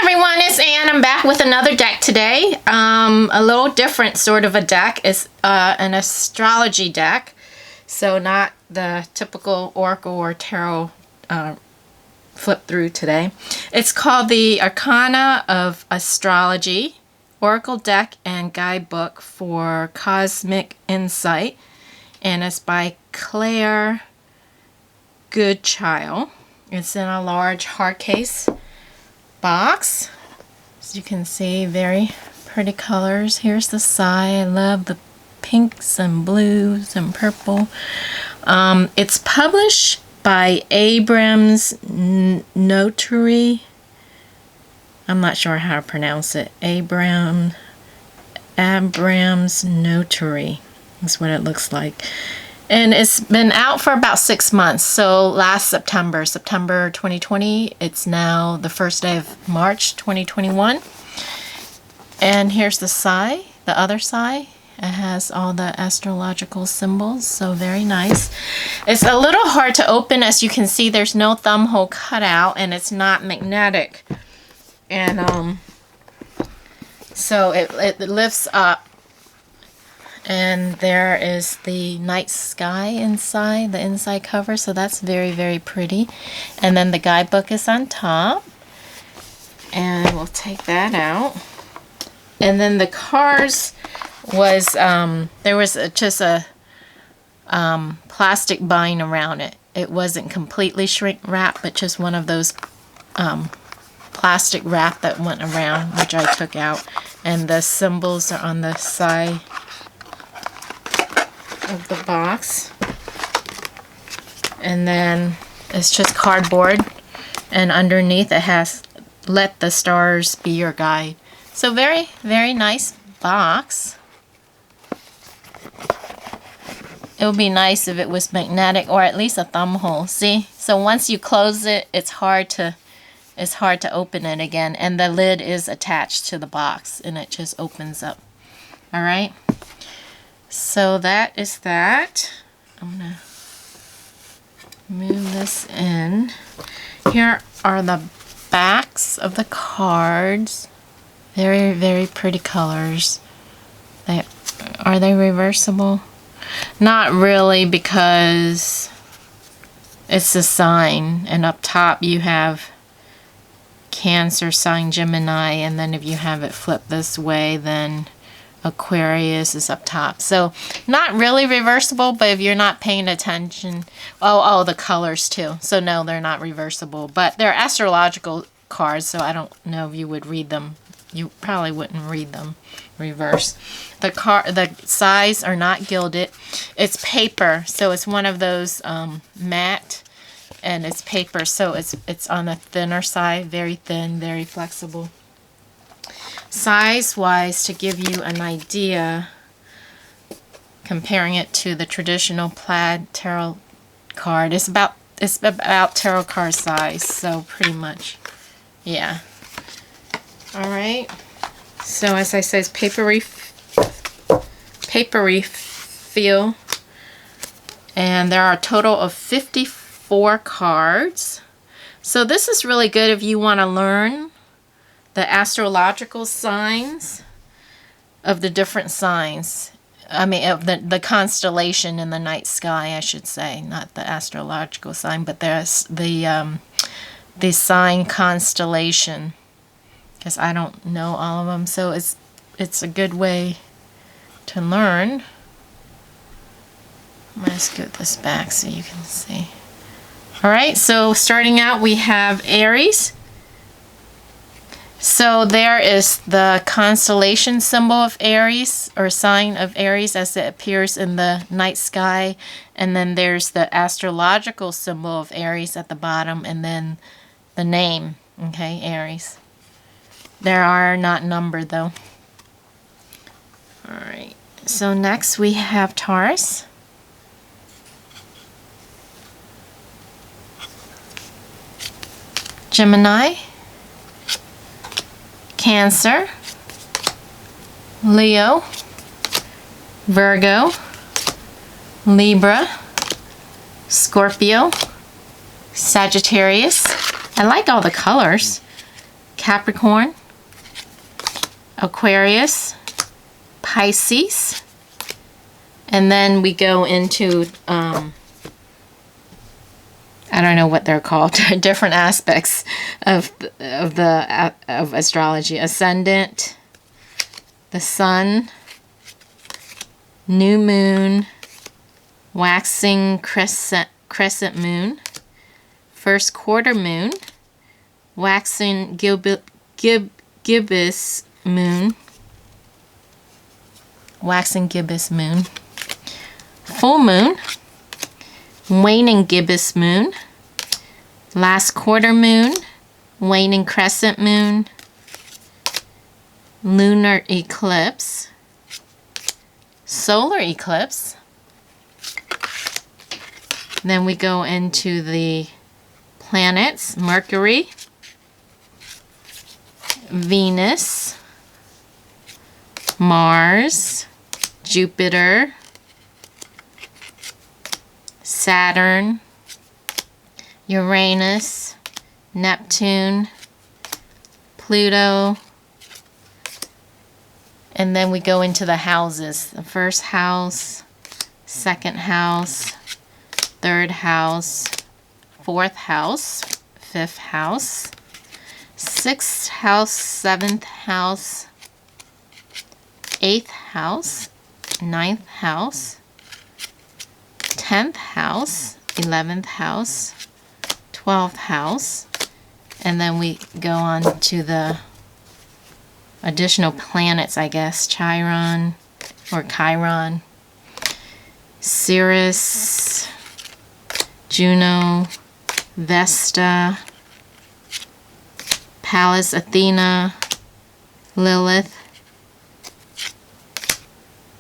everyone, it's Ann. I'm back with another deck today. A little different sort of a deck. It's an astrology deck. So not the typical oracle or tarot flip through today. It's called the Arcana of Astrology, Oracle Deck and Guidebook for Cosmic Insight. And it's by Claire Goodchild. It's in a large hard case box. As you can see, very pretty colors. Here's the side. I love the pinks and blues and purple. It's published by Abrams Noterie. I'm not sure how to pronounce it. Abrams Noterie is what it looks like. And it's been out for about 6 months. So last September 2020, it's now the first day of March 2021. And here's the side, the other side. It has all the astrological symbols, so very nice. It's a little hard to open. As you can see, there's no thumb hole cut out, and it's not magnetic. And so it lifts up. And there is the night sky inside, the inside cover, so that's very, very pretty. And then the guidebook is on top. And we'll take that out. And then the cards was, there was just a plastic bind around it. It wasn't completely shrink wrapped, but just one of those plastic wrap that went around, which I took out. And the symbols are on the side of the box, and then it's just cardboard, and underneath it has "Let the Stars Be Your Guide." So very, very nice box. It would be nice if it was magnetic or at least a thumb hole. See, so once you close it, it's hard to open it again, and the lid is attached to the box, and it just opens up. All right. So that is that. I'm going to move this in. Here are the backs of the cards. Very, very pretty colors. Are they reversible? Not really, because it's a sign. And up top you have Cancer sign, Gemini. And then if you have it flipped this way, then Aquarius is up top. So not really reversible, but if you're not paying attention, oh, the colors too. So no, they're not reversible, but they're astrological cards, so I don't know if you would read them. You probably wouldn't read them reverse. The sides are not gilded. It's paper, so it's one of those matte, and it's paper, so it's on the thinner side, very thin, very flexible. Size-wise, to give you an idea, comparing it to the traditional plaid tarot card, it's about tarot card size, so pretty much, yeah. All right. So as I said, it's papery feel, and there are a total of 54 cards. So this is really good if you want to learn the astrological signs of the different signs. I mean, of the constellation in the night sky, I should say. Not the astrological sign, but there's the sign constellation. Because I don't know all of them, so it's a good way to learn. I'm going to scoot this back so you can see. Alright, so starting out we have Aries. So there is the constellation symbol of Aries, or sign of Aries, as it appears in the night sky. And then there's the astrological symbol of Aries at the bottom, and then the name, okay, Aries. There are not numbered though. Alright, so next we have Taurus. Gemini. Cancer, Leo, Virgo, Libra, Scorpio, Sagittarius. I like all the colors. Capricorn, Aquarius, Pisces, and then we go into, I don't know what they're called, different aspects of astrology. Ascendant, the sun, new moon, waxing crescent moon, first quarter moon, waxing gibbous moon, waxing gibbous moon, full moon, waning gibbous moon, last quarter moon, waning crescent moon, lunar eclipse, solar eclipse. Then we go into the planets: Mercury, Venus, Mars, Jupiter, Saturn, Uranus, Neptune, Pluto, and then we go into the houses. The first house, second house, third house, fourth house, fifth house, sixth house, seventh house, eighth house, ninth house, 10th house, 11th house, 12th house, and then we go on to the additional planets, I guess. Chiron or Chiron, Sirius, Juno, Vesta, Pallas Athena, Lilith,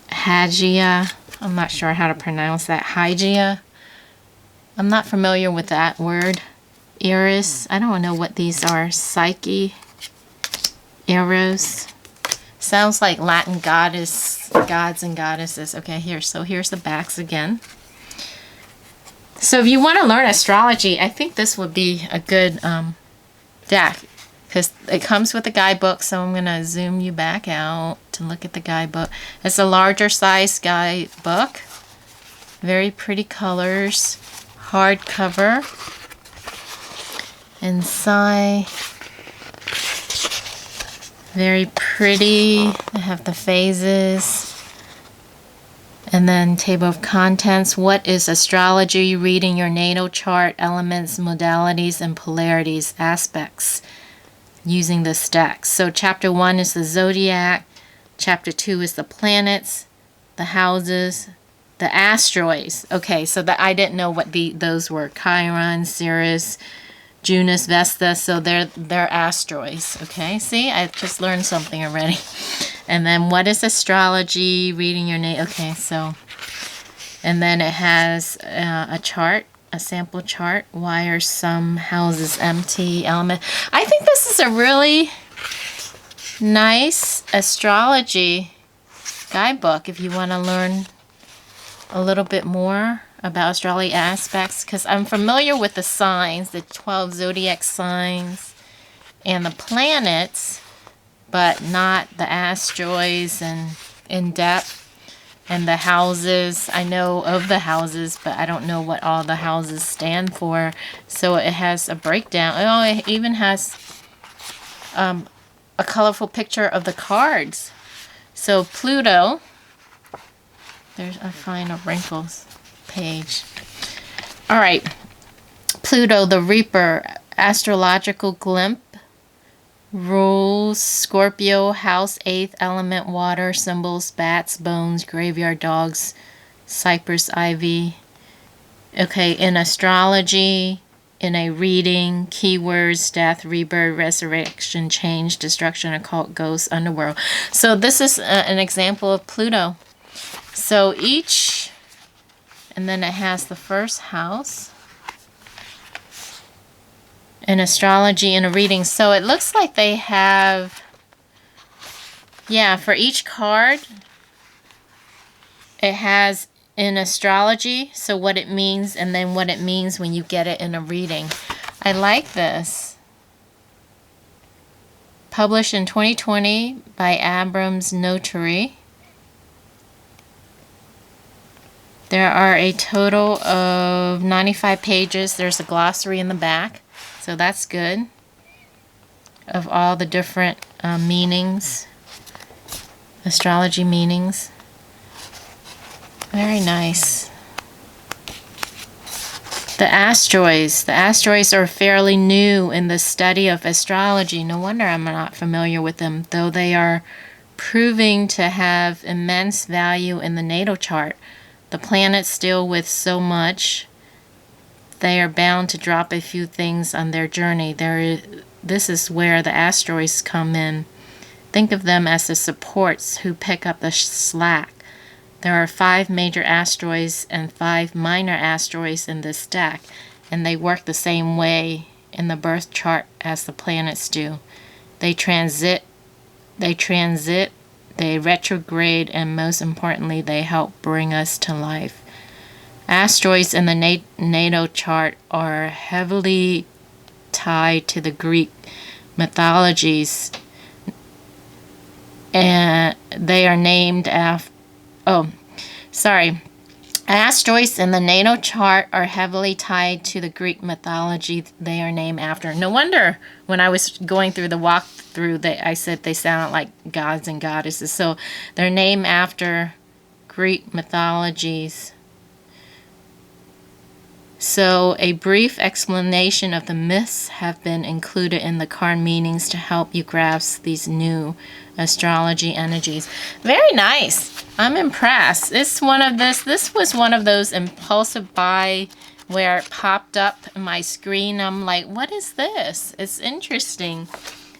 Hygeia. I'm not sure how to pronounce that. Hygeia. I'm not familiar with that word. Aries. I don't know what these are. Psyche. Eros. Sounds like Latin gods and goddesses. Okay, so here's the backs again. So if you want to learn astrology, I think this would be a good deck, because it comes with a guidebook. So I'm going to zoom you back out to look at the guidebook. It's a larger size guidebook. Very pretty colors. Hardcover. Inside, very pretty. I have the phases. And then table of contents. What is astrology? Reading your natal chart, elements, modalities, and polarities, aspects, using this deck. So chapter 1 is the zodiac. Chapter 2 is the planets, the houses, the asteroids. Okay, so that I didn't know what those were. Chiron, Sirius, Junus, Vesta. So they're asteroids. Okay, see, I just learned something already. And then what is astrology? Reading your name. Okay, so, and then it has a chart, a sample chart. Why are some houses empty? Element. I think this is a really nice astrology guidebook if you want to learn a little bit more about astrology aspects, because I'm familiar with the signs, the 12 zodiac signs and the planets, but not the asteroids and in depth. And the houses, I know of the houses, but I don't know what all the houses stand for. So it has a breakdown. Oh, it even has a colorful picture of the cards. So Pluto, I find a wrinkles page. All right, Pluto, the Reaper, astrological glimpse, rules Scorpio, house 8th, element water, symbols bats, bones, graveyard dogs, cypress, ivy. Okay, in astrology, in a reading, keywords, death, rebirth, resurrection, change, destruction, occult, ghosts, underworld. So this is an example of Pluto. So each, and then it has the first house in astrology in a reading. So it looks like they have, yeah, for each card, it has in astrology, so what it means, and then what it means when you get it in a reading. I like this. Published in 2020 by Abrams Noterie. There are a total of 95 pages. There's a glossary in the back, so that's good, of all the different meanings, astrology meanings. Very nice. The asteroids. The asteroids are fairly new in the study of astrology. No wonder I'm not familiar with them, though they are proving to have immense value in the natal chart. The planets deal with so much, they are bound to drop a few things on their journey. This is where the asteroids come in. Think of them as the supports who pick up the slack. There are 5 major asteroids and 5 minor asteroids in this stack, and they work the same way in the birth chart as the planets do. They transit, they retrograde, and most importantly, they help bring us to life. Asteroids in the natal chart are heavily tied to the Greek mythologies, and they are named after... Asteroids in the natal chart are heavily tied to the Greek mythology they are named after. No wonder when I was going through the walkthrough that I said they sound like gods and goddesses. So they're named after Greek mythologies. So a brief explanation of the myths have been included in the card meanings to help you grasp these new astrology energies. Very nice. I'm impressed. This was one of those impulsive buy where it popped up in my screen. I'm like, what is this? It's interesting.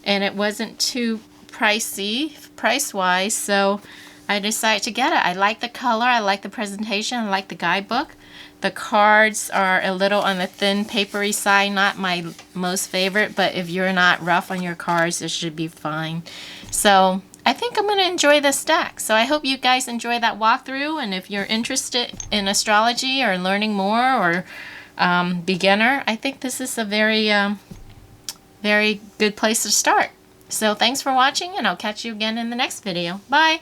And it wasn't too pricey, price-wise, so I decided to get it. I like the color, I like the presentation, I like the guidebook. The cards are a little on the thin, papery side, not my most favorite, but if you're not rough on your cards, it should be fine. So I think I'm going to enjoy this deck. So I hope you guys enjoy that walkthrough, and if you're interested in astrology or learning more or beginner, I think this is a very, very good place to start. So thanks for watching, and I'll catch you again in the next video. Bye!